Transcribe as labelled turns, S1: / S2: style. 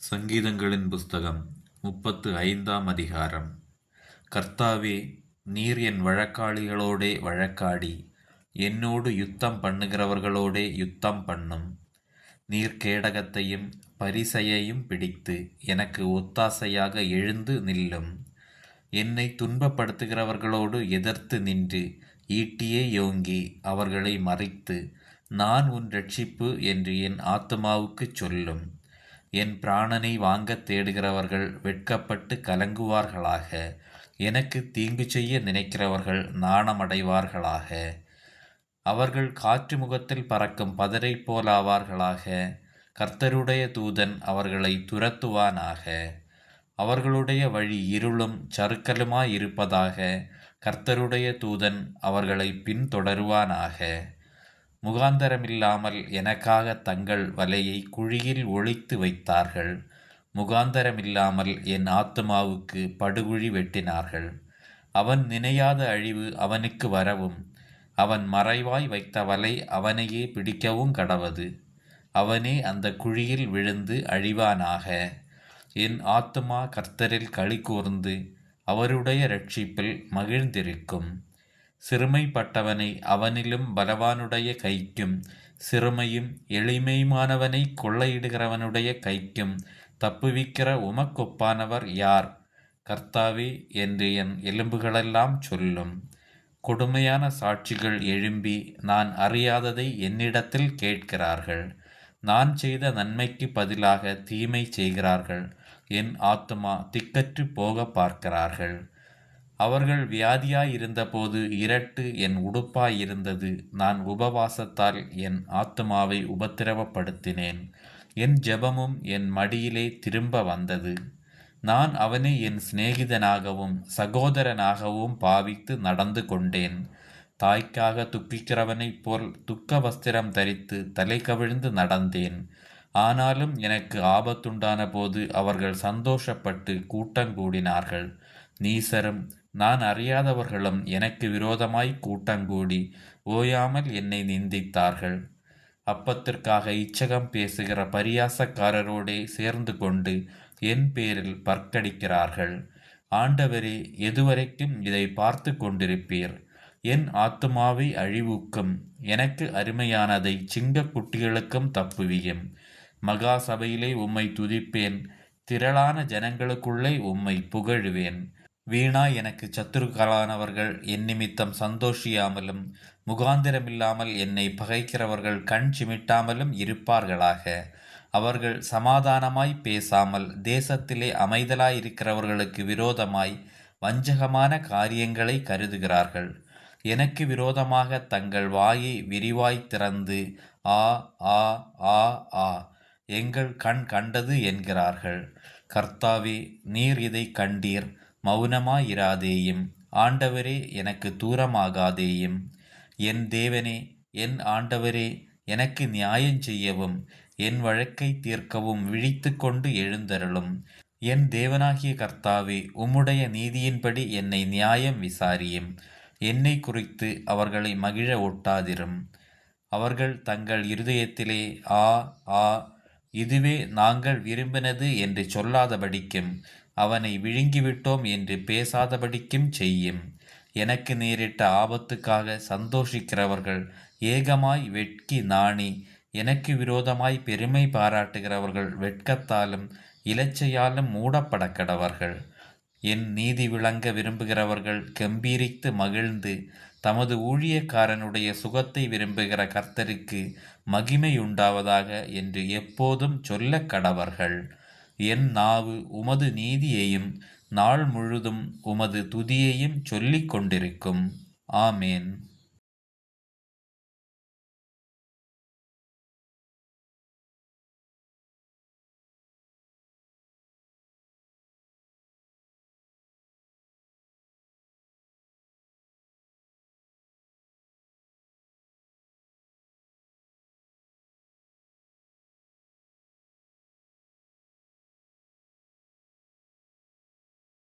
S1: சங்கீதங்களின் புஸ்தகம் 35ஆம் அதிகாரம். கர்த்தாவே, நீர் என் வழக்காளிகளோடே வழக்காடி என்னோடு யுத்தம் பண்ணுகிறவர்களோடே யுத்தம் பண்ணும். நீர் கேடகத்தையும் பரிசையையும் பிடித்து எனக்கு ஒத்தாசையாக எழுந்து நில்லும். என்னை துன்பப்படுத்துகிறவர்களோடு எதிர்த்து நின்று ஈட்டியே யோங்கி அவர்களை மறித்து, நான் உன் இரட்சிப்பு என்று என் ஆத்துமாவுக்குச் சொல்லும். என் பிராணனை வாங்கத் தேடுகிறவர்கள் வெட்கப்பட்டு கலங்குவார்களாக. எனக்கு தீங்கு செய்ய நினைக்கிறவர்கள் நாணமடைவார்களாக. அவர்கள் காற்று முகத்தில் பறக்கும் பதரை போலாவார்களாக. கர்த்தருடைய தூதன் அவர்களை துரத்துவானாக. அவர்களுடைய வழி இருளும் சறுக்கலுமாயிருப்பதாக. கர்த்தருடைய தூதன் அவர்களை பின்தொடருவானாக. முகாந்தரமில்லாமல் எனக்காக தங்கள் வலையை குழியில் ஒளித்து வைத்தார்கள். முகாந்தரமில்லாமல் என் ஆத்துமாவுக்கு படுகுழி வெட்டினார்கள். அவன் நினையாத அழிவு அவனுக்கு வரவும், அவன் மறைவாய் வைத்த வலை அவனையே பிடிக்கவும் கடவது. அவனே அந்த குழியில் விழுந்து அழிவானாக. என் ஆத்துமா கர்த்தரில் களி கூர்ந்து அவருடைய இரட்சிப்பில் மகிழ்ந்திருக்கும். சிறுமைப்பட்டவனை அவனிலும் பலவானுடைய கைக்கும், சிறுமையும் எளிமையுமானவனை கொள்ளையிடுகிறவனுடைய கைக்கும் தப்புவிக்கிற உமக்கொப்பானவர் யார்? கர்த்தாவே என்று என் எலும்புகளெல்லாம் சொல்லும். கொடுமையான சாட்சிகள் எழும்பி நான் அறியாததை என்னிடத்தில் கேட்கிறார்கள். நான் செய்த நன்மைக்கு பதிலாக தீமை செய்கிறார்கள். என் ஆத்துமா திக்கற்று போக பார்க்கிறார்கள். அவர்கள் வியாதியாயிருந்தபோது இரட்டு என் உடுப்பாயிருந்தது. நான் உபவாசத்தால் என் ஆத்துமாவை உபத்திரவப்படுத்தினேன். என் ஜெபமும் என் மடியிலே திரும்ப வந்தது. நான் அவனை என் சிநேகிதனாகவும் சகோதரனாகவும் பாவித்து நடந்து கொண்டேன். தாய்க்காக துக்கிக்கிறவனைப் போல் துக்க வஸ்திரம் தரித்து தலை கவிழ்ந்து நடந்தேன். ஆனாலும் எனக்கு ஆபத்துண்டான போது அவர்கள் சந்தோஷப்பட்டு கூட்டங்கூடினார்கள். நீசரும் நான் அறியாதவர்களும் எனக்கு விரோதமாய் கூட்டங்கூடி ஓயாமல் என்னை நிந்தித்தார்கள். அப்பத்திற்காக இச்சகம் பேசுகிற பரியாசக்காரரோடே சேர்ந்து கொண்டு என் பேரில் பற்கடிக்கிறார்கள். ஆண்டவரே, எதுவரைக்கும் இதை பார்த்து கொண்டிருப்பீர்? என் ஆத்துமாவை அழிவுக்கும் எனக்கு அருமையானதை சிங்கக்குட்டிகளுக்கும் தப்புவியும். மகா சபையிலே உம்மை துதிப்பேன். திரளான ஜனங்களுக்குள்ளே உம்மை புகழுவேன். வீணாய் எனக்கு சத்துருக்களானவர்கள் என் நிமித்தம் சந்தோஷியாமலும், முகாந்திரமில்லாமல் என்னை பகைக்கிறவர்கள் கண் சிமிட்டாமலும் இருப்பார்களாக. அவர்கள் சமாதானமாய் பேசாமல் தேசத்திலே அமைதலாயிருக்கிறவர்களுக்கு விரோதமாய் வஞ்சகமான காரியங்களை கருதுகிறார்கள். எனக்கு விரோதமாக தங்கள் வாயை விரிவாய் திறந்து ஆ ஆ ஆ ஆ எங்கள் கண் கண்டது என்கிறார்கள். கர்த்தாவே, நீர் இதை கண்டீர். மௌனமாயிராதேயும். ஆண்டவரே, எனக்கு தூரமாகாதேயும். என் தேவனே, என் ஆண்டவரே, எனக்கு நியாயம் செய்யவும் என் வழக்கை தீர்க்கவும் விழித்து கொண்டு எழுந்தருளும். என் தேவனாகிய கர்த்தாவே, உம்முடைய நீதியின்படி என்னை நியாயம் விசாரியும். என்னை குறித்து அவர்களை மகிழ ஒட்டாதிரும். அவர்கள் தங்கள் இருதயத்திலே ஆ ஆ இதுவே நாங்கள் விரும்பினது என்று சொல்லாதபடிக்கும், அவனை விழுங்கிவிட்டோம் என்று பேசாதபடிக்கும் செய்யும். எனக்கு நேரிட்ட ஆபத்துக்காக சந்தோஷிக்கிறவர்கள் ஏகமாய் வெட்கி நாணி, எனக்கு விரோதமாய் பெருமை பாராட்டுகிறவர்கள் வெட்கத்தாலும் இலச்சையாலும் மூடப்படக்கடவர்கள். என் நீதி விளங்க விரும்புகிறவர்கள் கம்பீரித்து மகிழ்ந்து, தமது ஊழியக்காரனுடைய சுகத்தை விரும்புகிற கர்த்தருக்கு மகிமையுண்டாவதாக என்று எப்போதும் சொல்ல கடவர்கள். என் நாவு உமது நீதியையும் நாள் முழுதும் உமது துதியையும் சொல்லிக் கொண்டிருக்கும். ஆமேன்.